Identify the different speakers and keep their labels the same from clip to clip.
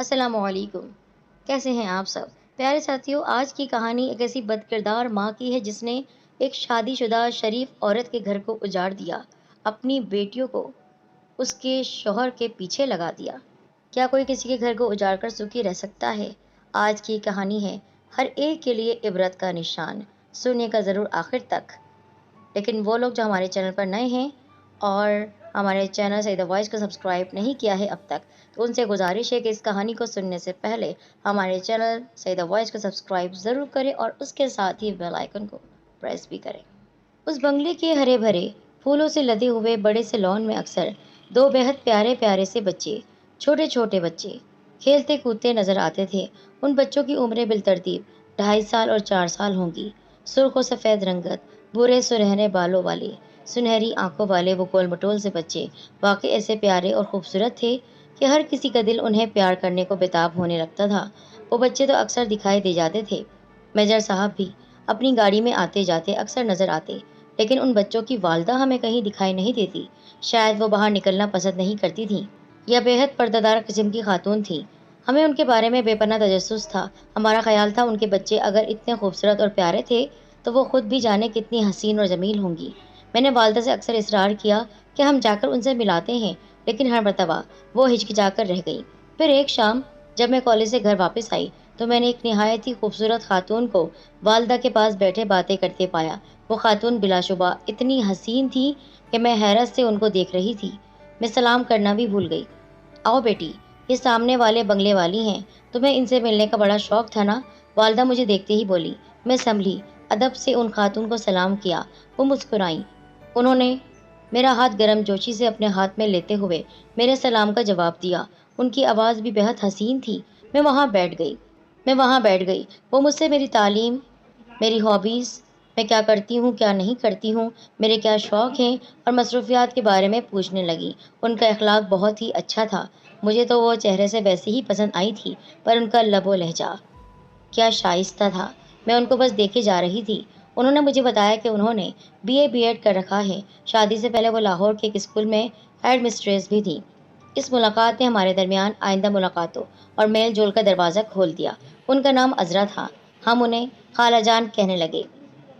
Speaker 1: السلام علیکم۔ کیسے ہیں آپ سب؟ پیارے ساتھیوں، آج کی کہانی ایک ایسی بد کردار ماں کی ہے جس نے ایک شادی شدہ شریف عورت کے گھر کو اجاڑ دیا، اپنی بیٹیوں کو اس کے شوہر کے پیچھے لگا دیا۔ کیا کوئی کسی کے گھر کو اجاڑ کر سکھی رہ سکتا ہے؟ آج کی کہانی ہے ہر ایک کے لیے عبرت کا نشان۔ سنیے گا ضرور آخر تک۔ لیکن وہ لوگ جو ہمارے چینل پر نئے ہیں اور ہمارے چینل سعیدہ وائس کو سبسکرائب نہیں کیا ہے اب تک، تو ان سے گزارش ہے کہ اس کہانی کو سننے سے پہلے ہمارے چینل سعیدہ وائس کو سبسکرائب ضرور کریں اور اس کے ساتھ ہی بیل آئیکن کو پریس بھی کریں۔ اس بنگلے کے ہرے بھرے پھولوں سے لدے ہوئے بڑے سے لان میں اکثر دو بہت پیارے پیارے سے بچے، چھوٹے چھوٹے بچے کھیلتے کودتے نظر آتے تھے۔ ان بچوں کی عمریں بالترتیب 2.5 اور 4 ہوں گی۔ سرخ و سفید رنگت، بھورے سنہرے بالوں والے، سنہری آنکھوں والے وہ گول مٹول سے بچے واقعی ایسے پیارے اور خوبصورت تھے کہ ہر کسی کا دل انہیں پیار کرنے کو بےتاب ہونے لگتا تھا۔ وہ بچے تو اکثر دکھائی دے جاتے تھے۔ میجر صاحب بھی اپنی گاڑی میں آتے جاتے اکثر نظر آتے، لیکن ان بچوں کی والدہ ہمیں کہیں دکھائی نہیں دیتی۔ شاید وہ باہر نکلنا پسند نہیں کرتی تھیں یا بےحد پردہ دار قسم کی خاتون تھیں۔ ہمیں ان کے بارے میں بے پناہ تجسس تھا۔ ہمارا خیال تھا ان کے بچے اگر اتنے خوبصورت اور پیارے تھے تو وہ خود بھی جانے کتنی حسین اور جمیل ہوں گی۔ میں نے والدہ سے اکثر اصرار کیا کہ ہم جا کر ان سے ملاتے ہیں، لیکن ہر مرتبہ وہ ہچکچا کر رہ گئی۔ پھر ایک شام جب میں کالج سے گھر واپس آئی تو میں نے ایک نہایت ہی خوبصورت خاتون کو والدہ کے پاس بیٹھے باتیں کرتے پایا۔ وہ خاتون بلا شبہ اتنی حسین تھی کہ میں حیرت سے ان کو دیکھ رہی تھی۔ میں سلام کرنا بھی بھول گئی۔ آؤ بیٹی، یہ سامنے والے بنگلے والی ہیں، تمہیں ان سے ملنے کا بڑا شوق تھا نا؟ والدہ مجھے دیکھتے ہی بولی۔ میں سنبھلی، ادب سے ان خاتون کو سلام کیا۔ وہ مسکرائیں۔ انہوں نے میرا ہاتھ گرم جوشی سے اپنے ہاتھ میں لیتے ہوئے میرے سلام کا جواب دیا۔ ان کی آواز بھی بہت حسین تھی۔ میں وہاں بیٹھ گئی۔ وہ مجھ سے میری تعلیم، میری ہابیز، میں کیا کرتی ہوں کیا نہیں کرتی ہوں، میرے کیا شوق ہیں اور مصروفیات کے بارے میں پوچھنے لگی۔ ان کا اخلاق بہت ہی اچھا تھا۔ مجھے تو وہ چہرے سے ویسے ہی پسند آئی تھی، پر ان کا لب و لہجہ کیا شائستہ تھا۔ میں ان کو بس دیکھے جا رہی تھی۔ انہوں نے مجھے بتایا کہ انہوں نے بی ایڈ کر رکھا ہے۔ شادی سے پہلے وہ لاہور کے ایک اسکول میں ہیڈ مسٹریس بھی تھیں۔ اس ملاقات نے ہمارے درمیان آئندہ ملاقاتوں اور میل جول کا دروازہ کھول دیا۔ ان کا نام عذرا تھا۔ ہم انہیں خالہ جان کہنے لگے۔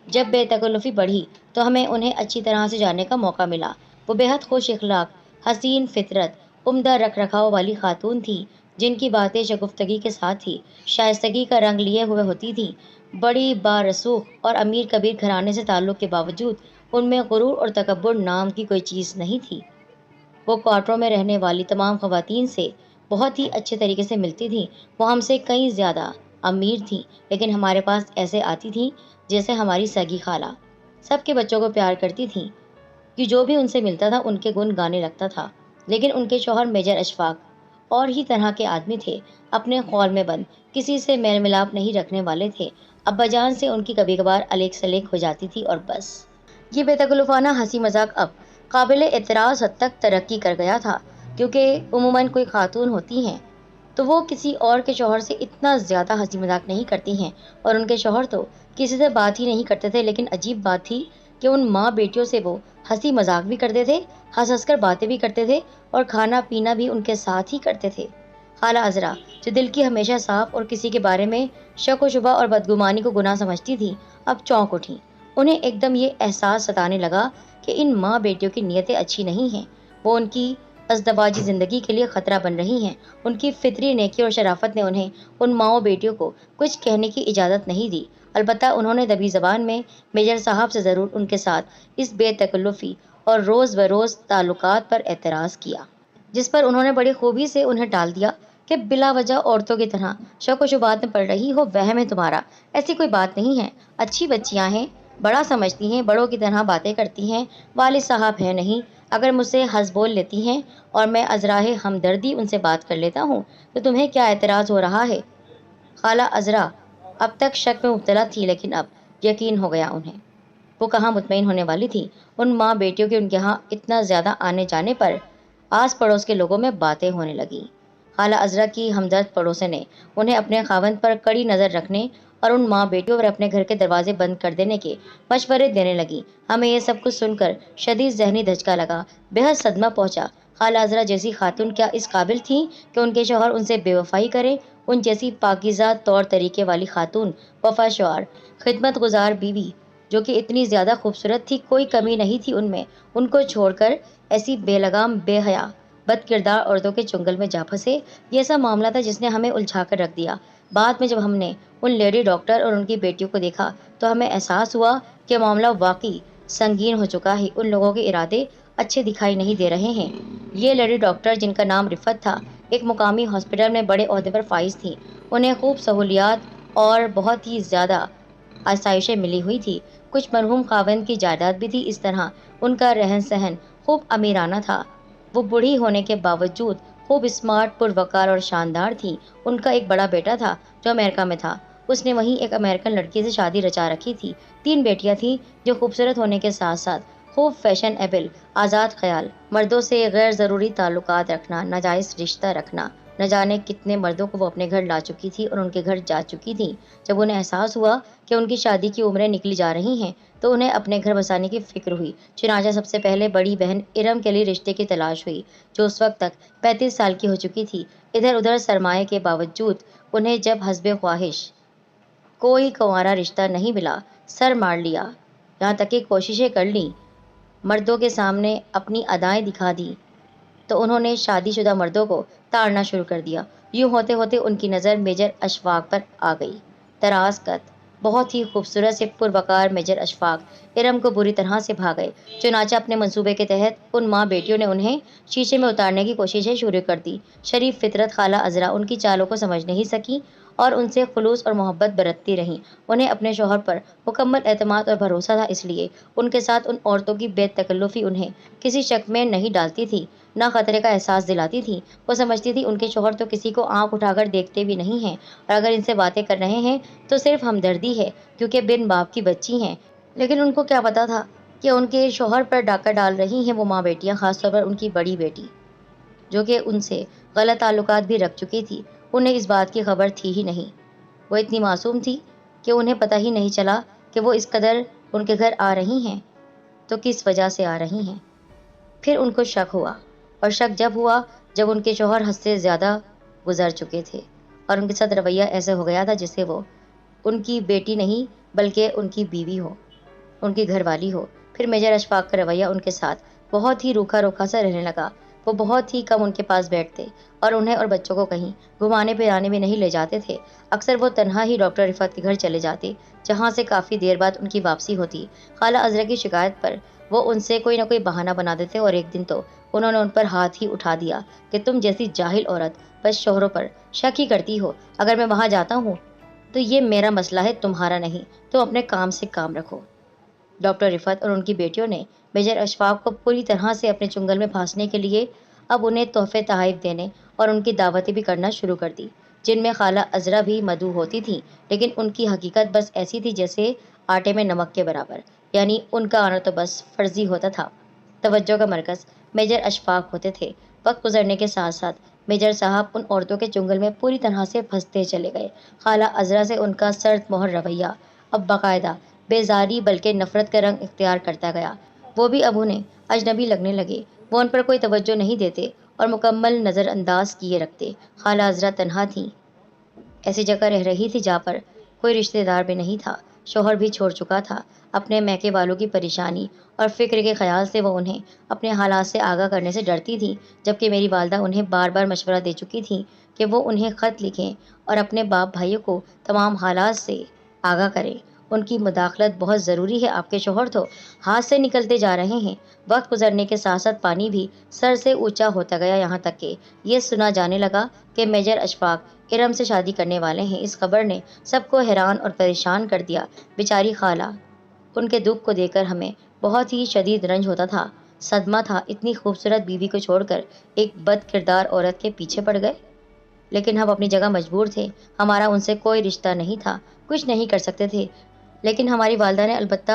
Speaker 1: جب بے تکلفی بڑھی تو ہمیں انہیں اچھی طرح سے جاننے کا موقع ملا۔ وہ بہت خوش اخلاق، حسین فطرت، عمدہ رکھ رکھاؤ والی خاتون تھی، جن کی باتیں شگفتگی کے ساتھ ہی شائستگی کا رنگ لیے ہوئے ہوتی تھیں۔ بڑی بارسوخ اور امیر کبیر گھرانے سے تعلق کے باوجود ان میں غرور اور تکبر نام کی کوئی چیز نہیں تھی۔ وہ کوارٹروں میں رہنے والی تمام خواتین سے بہت ہی اچھے طریقے سے ملتی تھیں۔ وہ ہم سے کئی زیادہ امیر تھیں، لیکن ہمارے پاس ایسے آتی تھیں جیسے ہماری سگی خالہ۔ سب کے بچوں کو پیار کرتی تھیں کہ جو بھی ان سے ملتا تھا ان کے گن گانے لگتا تھا۔ لیکن ان کے شوہر میجر اشفاق اور ہی طرح کے آدمی تھے، اپنے خول میں بند، کسی سے میل ملاپ نہیں رکھنے والے تھے۔ ابا جان سے ان کی کبھی کبھار الیک سلیک ہو جاتی تھی اور بس۔ یہ بے تکلفانہ ہنسی مذاق اب قابل اعتراض حد تک ترقی کر گیا تھا، کیونکہ عموماً کوئی خاتون ہوتی ہیں تو وہ کسی اور کے شوہر سے اتنا زیادہ ہنسی مذاق نہیں کرتی ہیں، اور ان کے شوہر تو کسی سے بات ہی نہیں کرتے تھے۔ لیکن عجیب بات تھی کہ ان ماں بیٹیوں سے وہ ہنسی مذاق بھی کرتے تھے، ہنس ہنس کر باتیں بھی کرتے تھے اور کھانا پینا بھی ان کے ساتھ ہی کرتے تھے۔ خالہ عذرا، جو دل کی ہمیشہ صاف اور کسی کے بارے میں شک و شبہ اور بدگمانی کو گناہ سمجھتی تھی، اب چونک اٹھیں۔ انہیں ایک دم یہ احساس ستانے لگا کہ ان ماں بیٹیوں کی نیتیں اچھی نہیں ہیں۔ وہ ان کی ازدواجی زندگی کے لیے خطرہ بن رہی ہیں۔ ان کی فطری نیکی اور شرافت نے انہیں ان ماؤں بیٹیوں کو کچھ کہنے کی اجازت نہیں دی۔ البتہ انہوں نے دبی زبان میں میجر صاحب سے ضرور ان کے ساتھ اس بے تکلفی اور روز بروز تعلقات پر اعتراض کیا، جس پر انہوں نے بڑی خوبی سے انہیں ٹال دیا کہ بلا وجہ عورتوں کی طرح شک و شبہات میں پڑ رہی ہو، وہم ہے تمہارا، ایسی کوئی بات نہیں ہے۔ اچھی بچیاں ہیں، بڑا سمجھتی ہیں، بڑوں کی طرح باتیں کرتی ہیں، والد صاحب ہیں نہیں، اگر مجھ سے ہنس بول لیتی ہیں اور میں ازراہ ہمدردی ان سے بات کر لیتا ہوں تو تمہیں کیا اعتراض ہو رہا ہے؟ خالہ عذرا اب تک شک میں مبتلا تھی، لیکن اب یقین ہو گیا انہیں۔ وہ کہاں مطمئن ہونے والی تھی؟ ان ماں بیٹیوں کے ان کے یہاں اتنا زیادہ آنے جانے پر آس پڑوس کے لوگوں میں باتیں ہونے لگی۔ خالہ عذرا کی ہمدرد پڑوسن نے انہیں اپنے خاوند پر کڑی نظر رکھنے اور ان ماں بیٹیوں پر اپنے گھر کے دروازے بند کر دینے کے مشورے دینے لگی۔ ہمیں یہ سب کچھ سن کر شدید ذہنی دھچکا لگا، بے حد صدمہ پہنچا۔ خالہ عذرا جیسی خاتون کیا اس قابل تھیں کہ ان کے شوہر ان سے بے وفائی کریں؟ ان جیسی پاکیزہ طور طریقے والی خاتون، وفا شعار، خدمت گزار بیوی جو کہ اتنی زیادہ خوبصورت تھی، کوئی کمی نہیں تھی ان میں، ان کو چھوڑ کر ایسی بے لگام، بے حیا، بد کردار عورتوں کے چنگل میں جا پھنسے۔ یہ ایسا معاملہ تھا جس نے ہمیں الجھا کر رکھ دیا۔ بعد میں جب ہم نے ان لیڈی ڈاکٹر اور ان کی بیٹیوں کو دیکھا تو ہمیں احساس ہوا کہ معاملہ واقعی سنگین ہو چکا ہے، ان لوگوں کے ارادے اچھے دکھائی نہیں دے رہے ہیں۔ یہ لیڈی ڈاکٹر، جن کا نام رفت تھا، ایک مقامی ہاسپٹل میں بڑے عہدے پر فائز تھیں۔ انہیں خوب سہولیات اور بہت ہی زیادہ آسائشیں ملی ہوئی تھی۔ کچھ مرحوم خاوند کی جائیداد بھی تھی۔ اس طرح ان کا رہن سہن خوب امیرانہ تھا۔ وہ بوڑھی ہونے کے باوجود خوب اسمارٹ، پروقار اور شاندار تھیں۔ ان کا ایک بڑا بیٹا تھا جو امریکہ میں تھا۔ اس نے وہیں ایک امریکن لڑکی سے شادی رچا رکھی تھی۔ 3 بیٹیاں تھیں جو خوبصورت ہونے کے ساتھ ساتھ خوب فیشن ایبل، آزاد خیال، مردوں سے غیر ضروری تعلقات رکھنا، ناجائز رشتہ رکھنا۔ نہ جانے کتنے مردوں کو وہ اپنے گھر لا چکی تھی اور ان کے گھر جا چکی تھیں۔ جب انہیں احساس ہوا کہ ان کی شادی کی عمریں نکلی جا رہی ہیں تو انہیں اپنے گھر بسانے کی فکر ہوئی۔ چنانچہ سب سے پہلے بڑی بہن ارم کے لیے رشتے کی تلاش ہوئی، جو اس وقت تک 35 سال کی ہو چکی تھی۔ ادھر ادھر سرمایہ کے باوجود انہیں جب حسب خواہش کوئی کنوارا رشتہ نہیں ملا، سر مار لیا، یہاں تک کہ کوششیں کر لیں، مردوں کے سامنے اپنی ادائیں دکھا دی، تو انہوں نے شادی شدہ مردوں کو تاڑنا شروع کر دیا۔ یوں ہوتے ہوتے ان کی نظر میجر اشفاق پر آ گئی۔ دراز قد، بہت ہی خوبصورت سے پروقار میجر اشفاق ارم کو بری طرح سے بھا گئے۔ چنانچہ اپنے منصوبے کے تحت ان ماں بیٹیوں نے انہیں شیشے میں اتارنے کی کوششیں شروع کر دی۔ شریف فطرت خالہ عذرا ان کی چالوں کو سمجھ نہیں سکیں اور ان سے خلوص اور محبت برتتی رہیں۔ انہیں اپنے شوہر پر مکمل اعتماد اور بھروسہ تھا، اس لیے ان کے ساتھ ان عورتوں کی بے تکلفی انہیں کسی شک میں نہیں ڈالتی تھی، نہ خطرے کا احساس دلاتی تھی۔ وہ سمجھتی تھی ان کے شوہر تو کسی کو آنکھ اٹھا کر دیکھتے بھی نہیں ہیں، اور اگر ان سے باتیں کر رہے ہیں تو صرف ہمدردی ہے، کیونکہ بن باپ کی بچی ہیں۔ لیکن ان کو کیا پتا تھا کہ ان کے شوہر پر ڈاکہ ڈال رہی ہیں وہ ماں بیٹیاں، خاص طور پر ان کی بڑی بیٹی، جو کہ ان سے غلط تعلقات بھی رکھ چکی تھی۔ انہیں اس بات کی خبر تھی ہی نہیں۔ وہ اتنی معصوم تھی کہ انہیں پتہ ہی نہیں چلا کہ وہ اس قدر ان کے گھر آ رہی ہیں تو کس وجہ سے آ رہی ہیں۔ پھر ان کو شک ہوا، اور شک جب ہوا جب ان کے شوہر حد سے زیادہ گزر چکے تھے اور ان کے ساتھ رویہ ایسے ہو گیا تھا جسے وہ ان کی بیٹی نہیں بلکہ ان کی بیوی ہو، ان کی گھر والی ہو۔ پھر میجر اشفاق کا رویہ ان کے ساتھ بہت ہی روکھا روکھا سا رہنے لگا۔ وہ بہت ہی کم ان کے پاس بیٹھتے اور انہیں اور بچوں کو کہیں گھمانے پھرانے میں نہیں لے جاتے تھے۔ اکثر وہ تنہا ہی ڈاکٹر رفعت کے گھر چلے جاتے، جہاں سے کافی دیر بعد ان کی واپسی ہوتی۔ خالہ عذرا کی شکایت پر وہ ان سے کوئی نہ کوئی بہانہ بنا دیتے، اور ایک دن تو انہوں نے ان پر ہاتھ ہی اٹھا دیا کہ تم جیسی جاہل عورت بس شوہروں پر شک ہی کرتی ہو، اگر میں وہاں جاتا ہوں تو یہ میرا مسئلہ ہے، تمہارا نہیں، تم اپنے کام سے کام رکھو۔ ڈاکٹر رفعت اور ان کی بیٹیوں نے میجر اشفاق کو پوری طرح سے اپنے چنگل میں پھانسنے کے لیے اب انہیں تحفے تحائف دینے اور ان کی دعوتیں بھی کرنا شروع کر دی، جن میں خالہ عذرا بھی مدعو ہوتی تھیں، لیکن ان کی حقیقت بس ایسی تھی جیسے آٹے میں نمک کے برابر، یعنی ان کا آنا تو بس فرضی ہوتا تھا۔ توجہ کا مرکز میجر اشفاق ہوتے تھے۔ وقت گزرنے کے ساتھ ساتھ میجر صاحب ان عورتوں کے چنگل میں پوری طرح سے پھنستے چلے گئے۔ خالہ عذرا سے ان کا سرد مہر رویہ اب باقاعدہ بیزاری بلکہ نفرت کا رنگ اختیار کرتا گیا۔ وہ بھی اب انہیں اجنبی لگنے لگے۔ وہ ان پر کوئی توجہ نہیں دیتے اور مکمل نظر انداز کیے رکھتے۔ خالہ عذرا تنہا تھیں، ایسی جگہ رہ رہی تھی جہاں پر کوئی رشتہ دار بھی نہیں تھا، شوہر بھی چھوڑ چکا تھا۔ اپنے میکے والوں کی پریشانی اور فکر کے خیال سے وہ انہیں اپنے حالات سے آگاہ کرنے سے ڈرتی تھی، جبکہ میری والدہ انہیں بار بار مشورہ دے چکی تھیں کہ وہ انہیں خط لکھیں اور اپنے باپ بھائیوں کو تمام حالات سے آگاہ کریں۔ ان کی مداخلت بہت ضروری ہے، آپ کے شوہر تو ہاتھ سے نکلتے جا رہے ہیں۔ وقت گزرنے کے ساتھ ساتھ پانی بھی سر سے اونچا ہوتا گیا، یہاں تک کہ یہ سنا جانے لگا کہ میجر اشفاق ارم سے شادی کرنے والے ہیں۔ اس خبر نے سب کو حیران اور پریشان کر دیا۔ بیچاری خالہ، ان کے دکھ کو دیکھ کر ہمیں بہت ہی شدید رنج ہوتا تھا، صدمہ تھا، اتنی خوبصورت بیوی کو چھوڑ کر ایک بد کردار عورت کے پیچھے پڑ گئے۔ لیکن ہم اپنی جگہ مجبور تھے، ہمارا ان سے کوئی رشتہ نہیں تھا، کچھ نہیں کر سکتے تھے۔ لیکن ہماری والدہ نے البتہ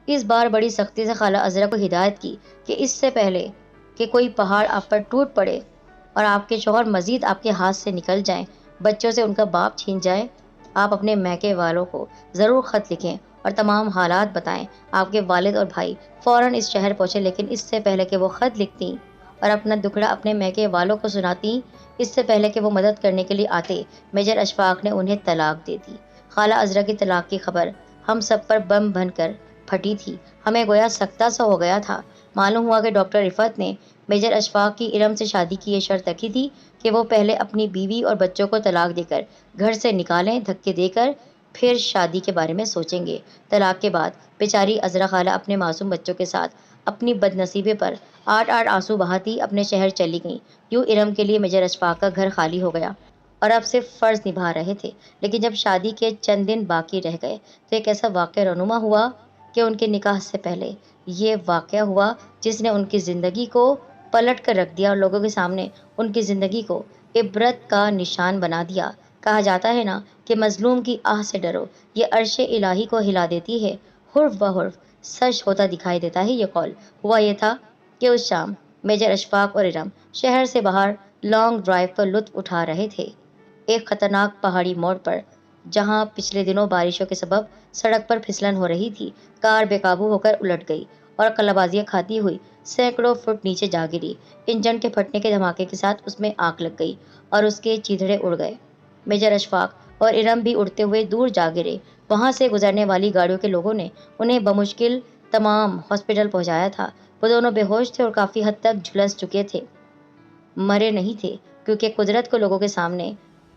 Speaker 1: اس بار بڑی سختی سے خالہ عذرا کو ہدایت کی کہ اس سے پہلے کہ کوئی پہاڑ آپ پر ٹوٹ پڑے اور آپ کے شوہر مزید آپ کے ہاتھ سے نکل جائیں، بچوں سے ان کا باپ چھین جائے، آپ اپنے میکے والوں کو ضرور خط لکھیں اور تمام حالات بتائیں۔ آپ کے والد اور بھائی فوراً اس شہر پہنچے، لیکن اس سے پہلے کہ وہ خط لکھتی اور اپنا دکھڑا اپنے میکے والوں کو سناتی اس سے پہلے کہ وہ مدد کرنے کے لیے آتے، میجر اشفاق نے انہیں طلاق دے دی۔ خالہ عذرا کی طلاق کی خبر ہم سب پر بم بن کر پھٹی تھی، ہمیں گویا سکتہ سا ہو گیا تھا۔ معلوم ہوا کہ ڈاکٹر رفعت نے میجر اشفاق کی ارم سے شادی کی یہ شرط رکھی تھی کہ وہ پہلے اپنی بیوی اور بچوں کو طلاق دے کر گھر سے نکالیں، دھکے دے کر پھر شادی کے بارے میں سوچیں گے۔ طلاق کے بعد بیچاری عذرا خالہ اپنے معصوم بچوں کے ساتھ اپنی بد نصیبی پر آٹھ آٹھ آنسو بہاتی اپنے شہر چلی گئیں۔ یوں ارم کے لیے میجر اشفاق کا گھر خالی ہو گیا اور اب صرف فرض نبھا رہے تھے۔ لیکن جب شادی کے چند دن باقی رہ گئے تو ایک ایسا واقعہ رونما ہوا کہ ان کے نکاح سے پہلے یہ واقعہ ہوا جس نے ان کی زندگی کو پلٹ کر رکھ دیا اور لوگوں کے سامنے ان کی زندگی کو عبرت کا نشان بنا دیا۔ کہا جاتا ہے نا کہ مظلوم کی آہ سے ڈرو، یہ عرش الہی کو ہلا دیتی ہے۔ حرف بحرف سچ ہوتا دکھائی دیتا ہے یہ قول۔ ہوا یہ تھا کہ اس شام میجر اشفاق اور ارم شہر سے باہر لانگ ڈرائیو کا لطف اٹھا رہے تھے، ایک خطرناک پہاڑی موڑ پر جہاں پچھلے دنوں بارشوں کے سبب سڑک پر پھسلن ہو رہی تھی۔ کار بے قابو ہو کر الٹ گئی اور قلابازیاں کھاتی ہوئی سینکڑوں فٹ نیچے جا گری۔ انجن کے پھٹنے کے دھماکے کے ساتھ اس میں آگ لگ گئی اور اس کے چیتھڑے اڑ گئے۔ میجر اشفاق اور ارم بھی اڑتے ہوئے دور جا گرے۔ وہاں سے گزرنے والی گاڑیوں کے لوگوں نے انہیں بمشکل تمام ہاسپٹل پہنچایا تھا۔ وہ دونوں بے ہوش تھے اور کافی حد تک جھلس چکے تھے، مرے نہیں تھے، کیونکہ قدرت کو لوگوں کے سامنے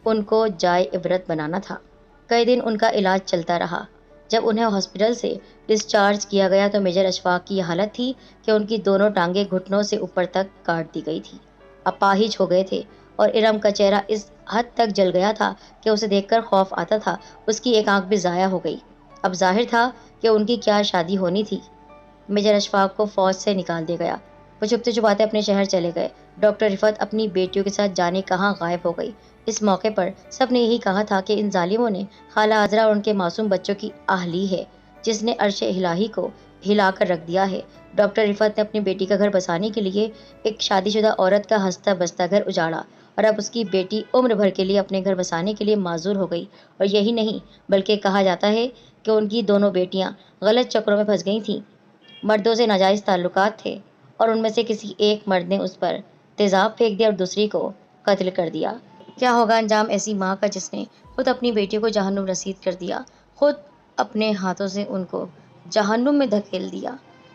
Speaker 1: ان کو جائے عبرت بنانا تھا۔ کئی دن ان کا علاج چلتا رہا۔ جب انہیں ہاسپٹل سے ڈسچارج کیا گیا تو میجر اشفاق کی یہ حالت تھی کہ ان کی دونوں ٹانگیں گھٹنوں سے اوپر تک کاٹ دی گئی تھی، اپاہج ہو گئے تھے، اور ارم کا چہرہ اس حد تک جل گیا تھا کہ اسے دیکھ کر خوف آتا تھا۔ اس کی ایک آنکھ بھی ضائع ہو گئی۔ اب ظاہر تھا کہ ان کی کیا شادی ہونی تھی۔ میجر اشفاق کو فوج سے نکال دیا گیا، وہ چھپتے چھپاتے اپنے شہر چلے گئے۔ ڈاکٹر رفعت اپنی بیٹیوں کے ساتھ جانے کہاں غائب ہو گئی۔ اس موقع پر سب نے یہی کہا تھا کہ ان ظالموں نے خالہ عذرا اور ان کے معصوم بچوں کی آہ لی ہے، جس نے عرش الہی کو ہلا کر رکھ دیا ہے۔ ڈاکٹر رفعت نے اپنی بیٹی کا گھر بسانے کے لیے ایک شادی شدہ عورت کا ہنستا بستا گھر اجاڑا اور اب اس کی بیٹی عمر بھر کے لیے اپنے گھر بسانے کے لیے معذور ہو گئی۔ اور یہی نہیں بلکہ کہا جاتا ہے کہ ان کی دونوں بیٹیاں غلط چکروں میں پھنس گئی تھیں، مردوں سے ناجائز تعلقات تھے اور ان میں سے کسی ایک مرد نے اس پر تیزاب پھینک دیا اور دوسری کو قتل کر دیا۔ کیا ہوگا انجام ایسی ماں کا جس نے خود اپنی بیٹیوں کو جہنم رسید کر دیا، خود اپنے ہاتھوں سے ان کو جہنم میں دھکیل دیا۔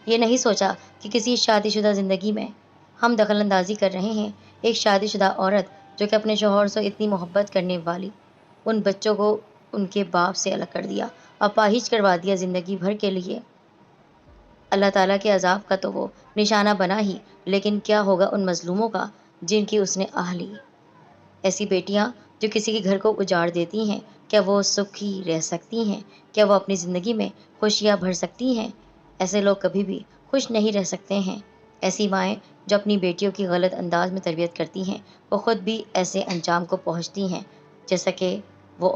Speaker 1: یہ نہیں سوچا کہ کسی شادی شدہ زندگی میں ہم دخل اندازی کر رہے ہیں۔ ایک شادی شدہ عورت جو کہ اپنے شوہر سے اتنی محبت کرنے والی، ان بچوں کو ان کے باپ سے الگ کر دیا، اپاہج کروا دیا زندگی بھر کے لیے۔ اللہ تعالیٰ کے عذاب کا تو وہ نشانہ بنا ہی، لیکن کیا ہوگا ان مظلوموں کا جن کی اس نے آہ لی۔ ایسی بیٹیاں جو کسی کے گھر کو اجاڑ دیتی ہیں، کیا وہ سکھی رہ سکتی ہیں؟ کیا وہ اپنی زندگی میں خوشیاں بھر سکتی ہیں؟ ایسے لوگ کبھی بھی خوش نہیں رہ سکتے ہیں۔ ایسی مائیں جو اپنی بیٹیوں کی غلط انداز میں تربیت کرتی ہیں، وہ خود بھی ایسے انجام کو پہنچتی ہیں جیسا کہ وہ